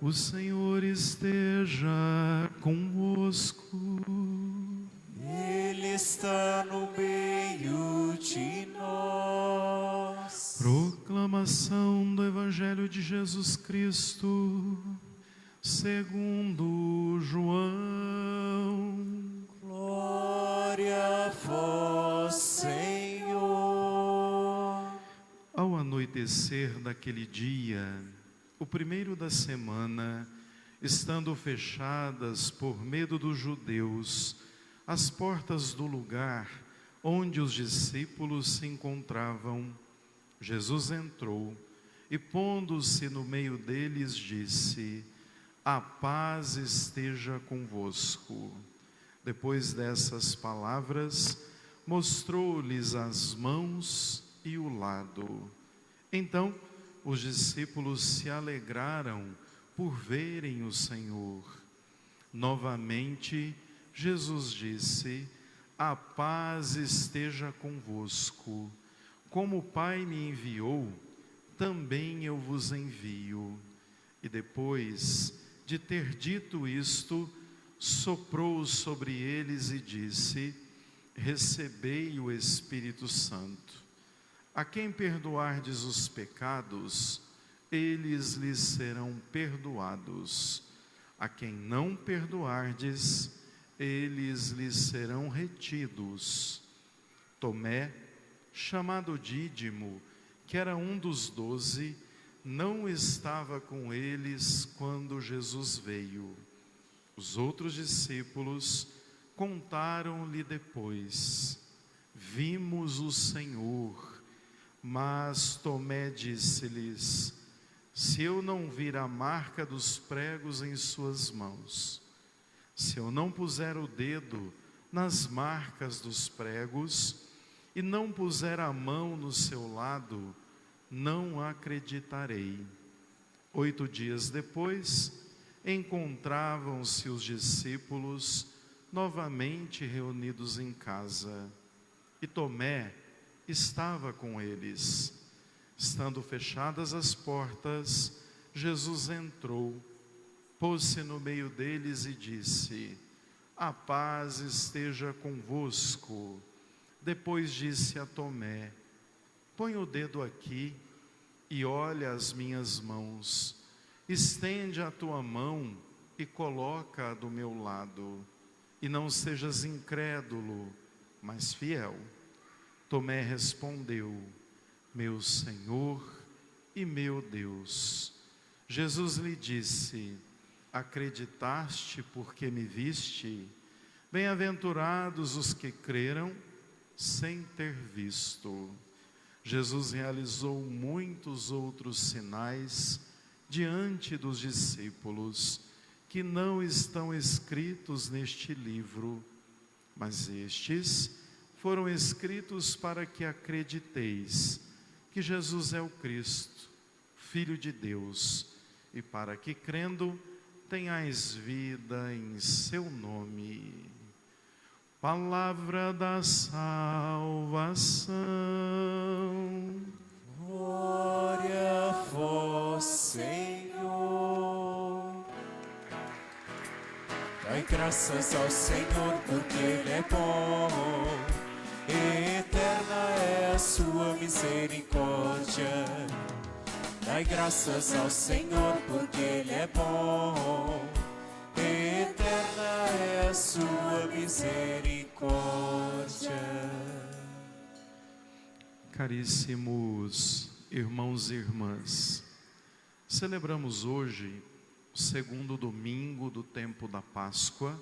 O Senhor esteja convosco. Ele está no meio de nós. Proclamação do Evangelho de Jesus Cristo, segundo João. Glória a vós, Senhor. Ao anoitecer daquele dia, o primeiro da semana, estando fechadas por medo dos judeus as portas do lugar onde os discípulos se encontravam, Jesus entrou e, pondo-se no meio deles, disse: a paz esteja convosco. Depois dessas palavras, mostrou-lhes as mãos e o lado. Então, os discípulos se alegraram por verem o Senhor. Novamente, Jesus disse: a paz esteja convosco. Como o Pai me enviou, também eu vos envio. E depois de ter dito isto, soprou sobre eles e disse: recebei o Espírito Santo. A quem perdoardes os pecados, eles lhes serão perdoados. A quem não perdoardes, eles lhes serão retidos. Tomé, chamado Dídimo, que era um dos 12, não estava com eles quando Jesus veio. Os outros discípulos contaram-lhe depois: vimos o Senhor. Mas Tomé disse-lhes: se eu não vir a marca dos pregos em suas mãos, se eu não puser o dedo nas marcas dos pregos, e não puser a mão no seu lado, não acreditarei. 8 dias depois, encontravam-se os discípulos novamente reunidos em casa, e Tomé estava com eles. Estando fechadas as portas, Jesus entrou, pôs-se no meio deles e disse: a paz esteja convosco. Depois disse a Tomé: põe o dedo aqui e olha as minhas mãos. Estende a tua mão e coloca-a do meu lado. E não sejas incrédulo, mas fiel. Tomé respondeu: meu Senhor e meu Deus. Jesus lhe disse: acreditaste porque me viste? Bem-aventurados os que creram sem ter visto. Jesus realizou muitos outros sinais diante dos discípulos, que não estão escritos neste livro, mas estes foram escritos para que acrediteis que Jesus é o Cristo, Filho de Deus, e para que, crendo, tenhais vida em seu nome. Palavra da salvação. Glória a vós, Senhor. Dai graças ao Senhor, porque Ele é bom. Eterna é a sua misericórdia. Dai graças ao Senhor, porque Ele é bom. Eterna é a sua misericórdia. Caríssimos irmãos e irmãs, celebramos hoje o segundo domingo do tempo da Páscoa,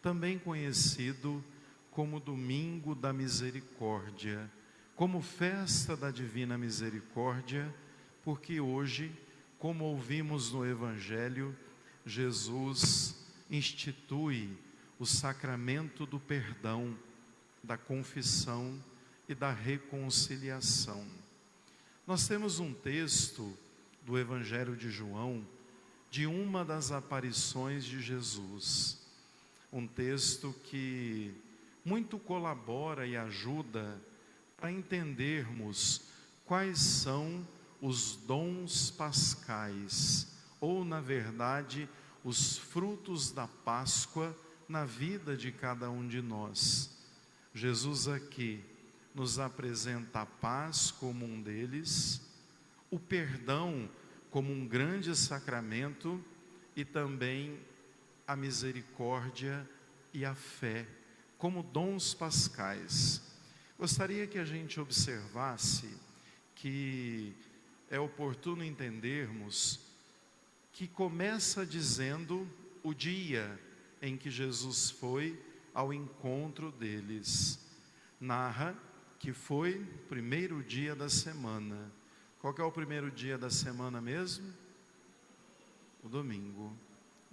também conhecido como Domingo da Misericórdia, como festa da Divina Misericórdia, porque hoje, como ouvimos no Evangelho, Jesus institui o sacramento do perdão, da confissão e da reconciliação. Nós temos um texto do Evangelho de João, de uma das aparições de Jesus, um texto que muito colabora e ajuda a entendermos quais são os dons pascais, ou na verdade, os frutos da Páscoa na vida de cada um de nós. Jesus aqui nos apresenta a paz como um deles, o perdão como um grande sacramento e também a misericórdia e a fé como dons pascais. Gostaria que a gente observasse que é oportuno entendermos que começa dizendo o dia em que Jesus foi ao encontro deles. Narra que foi o primeiro dia da semana. Qual que é o primeiro dia da semana mesmo? O domingo.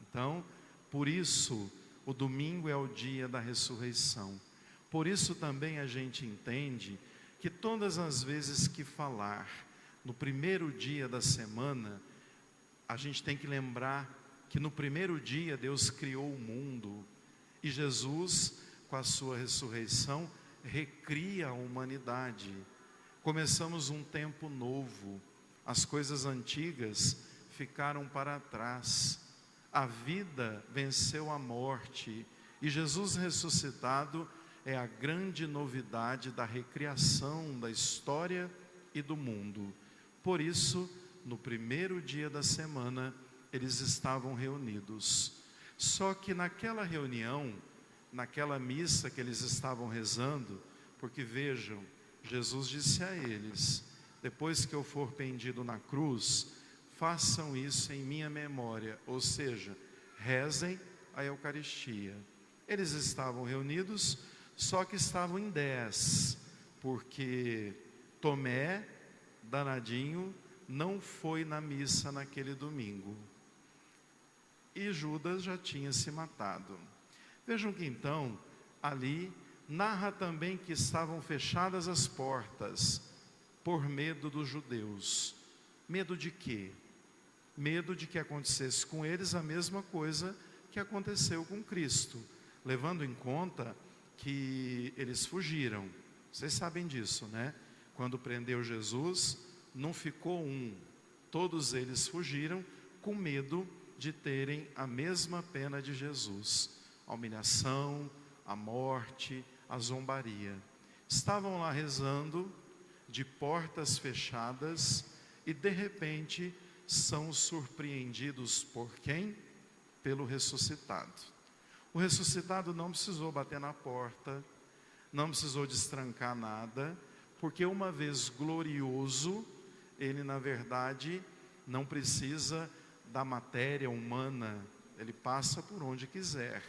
Então, por isso, o domingo é o dia da ressurreição. Por isso também a gente entende que todas as vezes que falar no primeiro dia da semana, a gente tem que lembrar que no primeiro dia Deus criou o mundo e Jesus, com a sua ressurreição, recria a humanidade. Começamos um tempo novo, as coisas antigas ficaram para trás, a vida venceu a morte e Jesus ressuscitado é a grande novidade da recriação da história e do mundo. Por isso, no primeiro dia da semana, eles estavam reunidos. Só que naquela reunião, naquela missa que eles estavam rezando, porque vejam, Jesus disse a eles: depois que eu for pendido na cruz, façam isso em minha memória, ou seja, rezem a Eucaristia. Eles estavam reunidos, só que estavam em 10, porque Tomé, danadinho, não foi na missa naquele domingo. E Judas já tinha se matado. Vejam que então, ali, narra também que estavam fechadas as portas, por medo dos judeus. Medo de quê? Medo de que acontecesse com eles a mesma coisa que aconteceu com Cristo, levando em conta que eles fugiram. Vocês sabem disso, né? Quando prendeu Jesus, não ficou um, todos eles fugiram com medo de terem a mesma pena de Jesus, a humilhação, a morte, a zombaria. Estavam lá rezando, de portas fechadas, e de repente são surpreendidos por quem? Pelo ressuscitado. O ressuscitado não precisou bater na porta, não precisou destrancar nada, porque uma vez glorioso, ele na verdade não precisa da matéria humana, ele passa por onde quiser.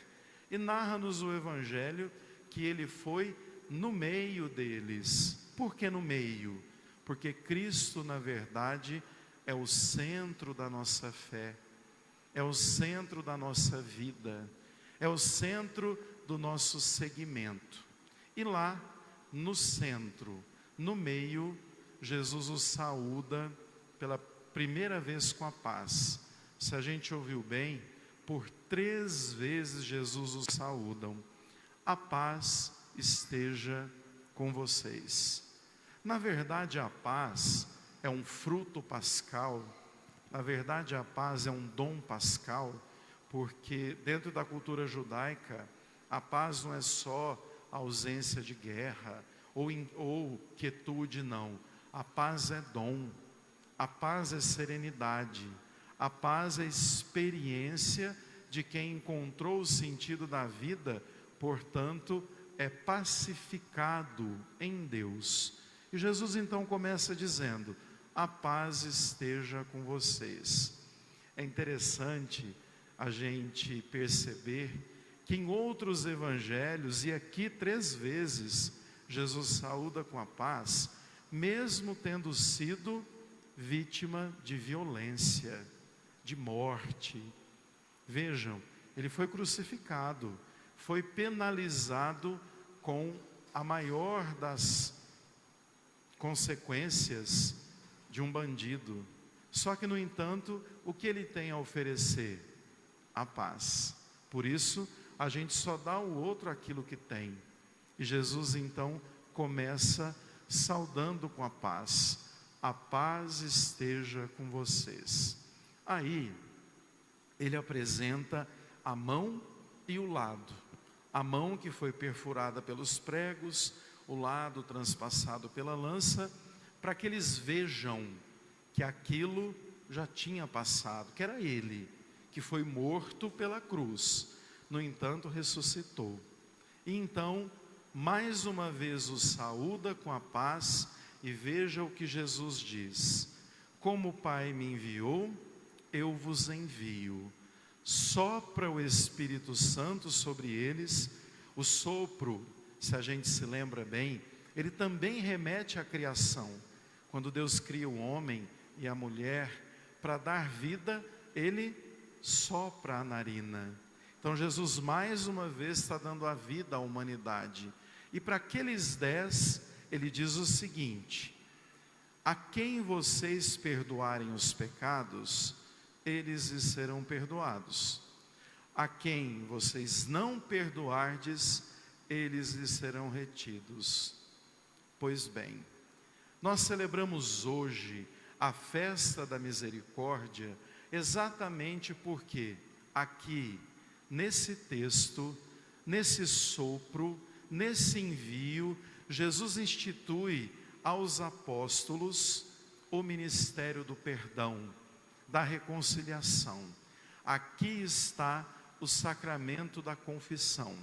E narra-nos o Evangelho que ele foi no meio deles. Por que no meio? Porque Cristo na verdade é o centro da nossa fé, é o centro da nossa vida, é o centro do nosso seguimento. E lá, no centro, no meio, Jesus os saúda pela primeira vez com a paz. Se a gente ouviu bem, por 3 vezes Jesus os saúda. A paz esteja com vocês. Na verdade, a paz é um fruto pascal. Na verdade, a paz é um dom pascal, porque dentro da cultura judaica, a paz não é só a ausência de guerra ou quietude, não. A paz é dom, a paz é serenidade, a paz é experiência de quem encontrou o sentido da vida, portanto, é pacificado em Deus. E Jesus então começa dizendo: a paz esteja com vocês. É interessante a gente perceber que em outros evangelhos, e aqui 3 vezes, Jesus saúda com a paz, mesmo tendo sido vítima de violência, de morte. Vejam, ele foi crucificado, foi penalizado com a maior das consequências de um bandido. Só que, no entanto, o que ele tem a oferecer? A paz. Por isso, a gente só dá ao outro aquilo que tem. E Jesus então começa saudando com a paz. a paz esteja com vocês. Aí, ele apresenta a mão e o lado. A mão que foi perfurada pelos pregos, o lado transpassado pela lança, para que eles vejam que aquilo já tinha passado, que era ele, que foi morto pela cruz, no entanto ressuscitou. E então, mais uma vez o saúda com a paz, e veja o que Jesus diz: como o Pai me enviou, eu vos envio. Sopra o Espírito Santo sobre eles. O sopro, se a gente se lembra bem, ele também remete à criação. Quando Deus cria o homem e a mulher, para dar vida, ele sopra a narina. Então Jesus mais uma vez está dando a vida à humanidade. E para aqueles 10, ele diz o seguinte: a quem vocês perdoarem os pecados, eles lhes serão perdoados. A quem vocês não perdoardes, eles lhes serão retidos. Pois bem, nós celebramos hoje a festa da misericórdia, exatamente porque aqui, nesse texto, nesse sopro, nesse envio, Jesus institui aos apóstolos o ministério do perdão, da reconciliação. Aqui está o sacramento da confissão.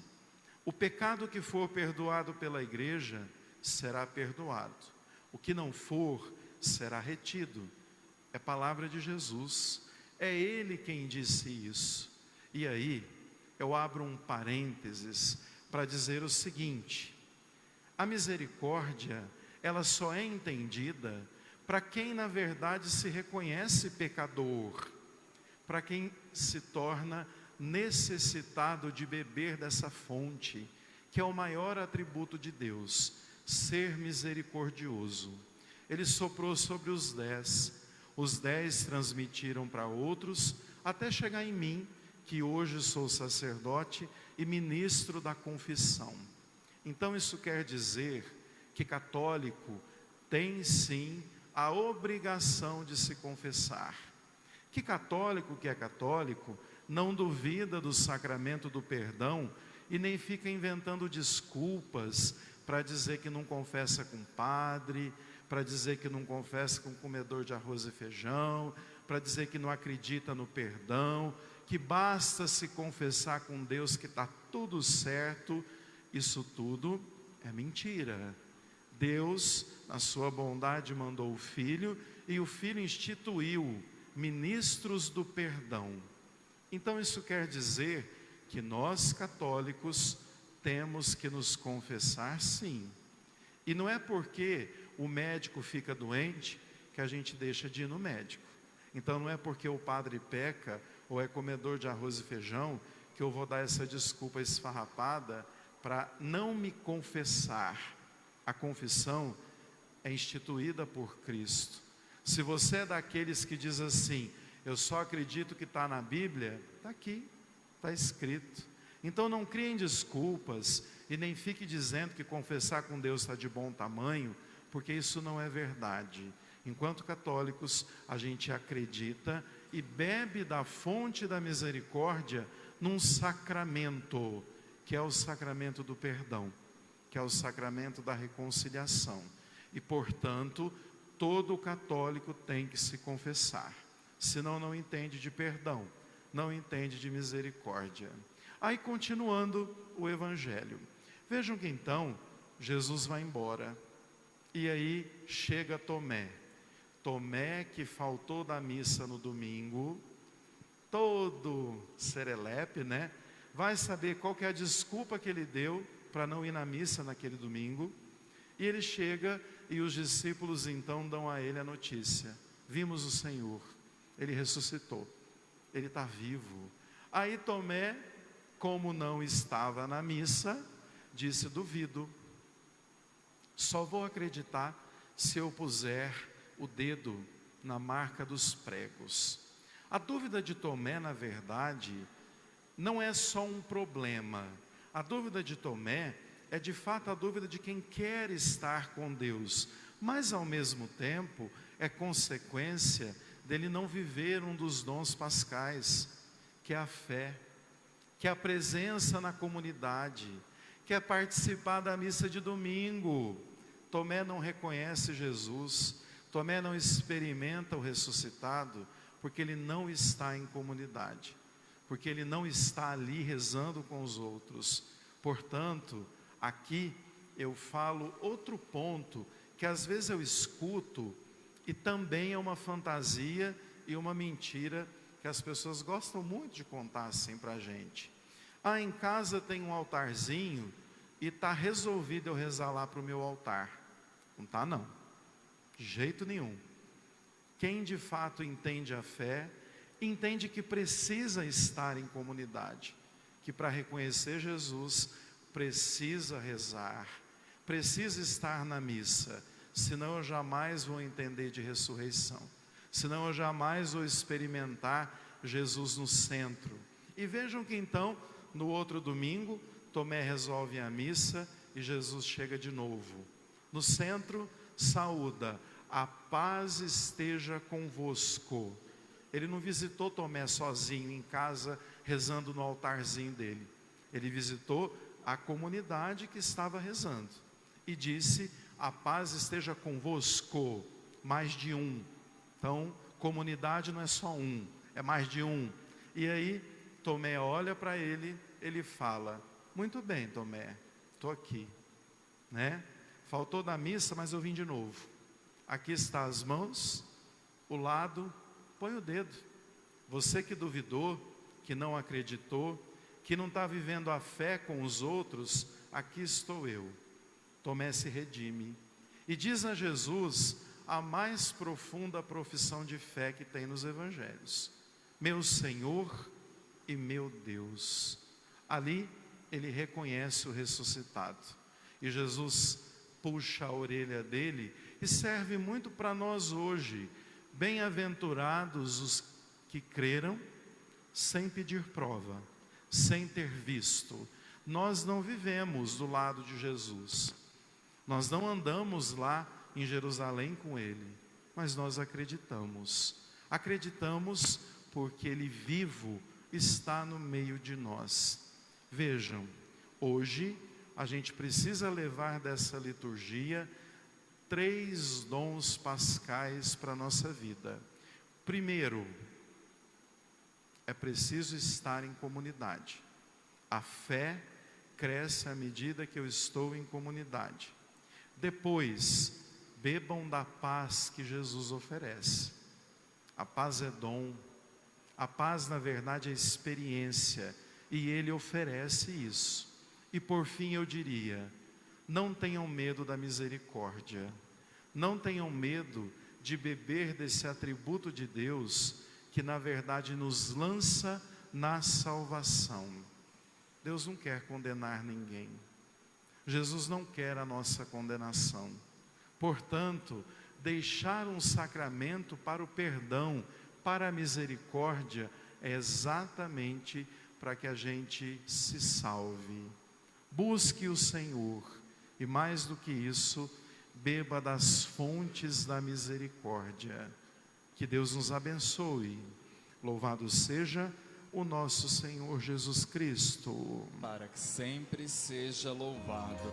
O pecado que for perdoado pela igreja será perdoado. O que não for, será retido. É palavra de Jesus. É Ele quem disse isso. E aí, eu abro um parênteses para dizer o seguinte: a misericórdia, ela só é entendida para quem na verdade se reconhece pecador, para quem se torna necessitado de beber dessa fonte, que é o maior atributo de Deus, ser misericordioso. Ele soprou sobre os 10 transmitiram para outros, até chegar em mim, que hoje sou sacerdote e ministro da confissão. Então isso quer dizer que católico tem sim a obrigação de se confessar. Que católico que é católico não duvida do sacramento do perdão e nem fica inventando desculpas para dizer que não confessa com padre, para dizer que não confessa com comedor de arroz e feijão, para dizer que não acredita no perdão, que basta se confessar com Deus que está tudo certo. Isso tudo é mentira. Deus, na sua bondade, mandou o Filho, e o Filho instituiu ministros do perdão. Então isso quer dizer que nós católicos temos que nos confessar sim. E não é porque o médico fica doente que a gente deixa de ir no médico. Então não é porque o padre peca ou é comedor de arroz e feijão que eu vou dar essa desculpa esfarrapada para não me confessar. A confissão é instituída por Cristo. Se você é daqueles que diz assim: eu só acredito que está na Bíblia, está aqui, está escrito. Então não criem desculpas e nem fique dizendo que confessar com Deus está de bom tamanho, porque isso não é verdade. Enquanto católicos, a gente acredita e bebe da fonte da misericórdia num sacramento, que é o sacramento do perdão, que é o sacramento da reconciliação. E, portanto, todo católico tem que se confessar. Senão não entende de perdão, não entende de misericórdia. Aí, continuando o Evangelho. Vejam que então, Jesus vai embora. E aí chega Tomé. Tomé, que faltou da missa no domingo, todo serelepe, né? Vai saber qual que é a desculpa que ele deu para não ir na missa naquele domingo. E ele chega e os discípulos então dão a ele a notícia: vimos o Senhor, ele ressuscitou, ele está vivo. Aí Tomé, como não estava na missa, disse: duvido, só vou acreditar se eu puser o dedo na marca dos pregos. A dúvida de Tomé, na verdade, não é só um problema. A dúvida de Tomé é de fato a dúvida de quem quer estar com Deus, mas ao mesmo tempo é consequência dele não viver um dos dons pascais, que é a fé, que é a presença na comunidade, que é participar da missa de domingo. Tomé não reconhece Jesus, Tomé não experimenta o ressuscitado, porque ele não está em comunidade, porque ele não está ali rezando com os outros. Portanto, aqui eu falo outro ponto, que às vezes eu escuto, e também é uma fantasia e uma mentira, que as pessoas gostam muito de contar assim para a gente. Ah, em casa tem um altarzinho, e está resolvido eu rezar lá para o meu altar. Não está não, de jeito nenhum. Quem de fato entende a fé, entende que precisa estar em comunidade, que para reconhecer Jesus, precisa rezar, precisa estar na missa, senão eu jamais vou entender de ressurreição, senão eu jamais vou experimentar Jesus no centro. E vejam que então, no outro domingo, Tomé resolve a missa e Jesus chega de novo. No centro, saúda: a paz esteja convosco. Ele não visitou Tomé sozinho em casa, rezando no altarzinho dele. Ele visitou a comunidade que estava rezando e disse: a paz esteja convosco, mais de um. Então, comunidade não é só um, é mais de um. E aí, Tomé olha para ele, ele fala: muito bem, Tomé, estou aqui, né? Faltou da missa, mas eu vim de novo. Aqui está as mãos, o lado, põe o dedo. Você que duvidou, que não acreditou, que não está vivendo a fé com os outros, aqui estou eu. Tomé se redime e diz a Jesus a mais profunda profissão de fé que tem nos evangelhos: meu Senhor e meu Deus. Ali ele reconhece o ressuscitado, e Jesus puxa a orelha dele, e serve muito para nós hoje. Bem-aventurados os que creram sem pedir prova, sem ter visto. Nós não vivemos do lado de Jesus, nós não andamos lá em Jerusalém com ele, mas nós acreditamos porque ele vivo está no meio de nós. Vejam, hoje a gente precisa levar dessa liturgia 3 dons pascais para a nossa vida. Primeiro, é preciso estar em comunidade. A fé cresce à medida que eu estou em comunidade. Depois, bebam da paz que Jesus oferece. A paz é dom, a paz na verdade é experiência, e Ele oferece isso. E por fim eu diria: não tenham medo da misericórdia, não tenham medo de beber desse atributo de Deus, que na verdade nos lança na salvação. Deus não quer condenar ninguém, Jesus não quer a nossa condenação. Portanto, deixar um sacramento para o perdão, para a misericórdia, é exatamente para que a gente se salve. Busque o Senhor, e mais do que isso, beba das fontes da misericórdia. Que Deus nos abençoe. Louvado seja o nosso Senhor Jesus Cristo. Para que sempre seja louvado.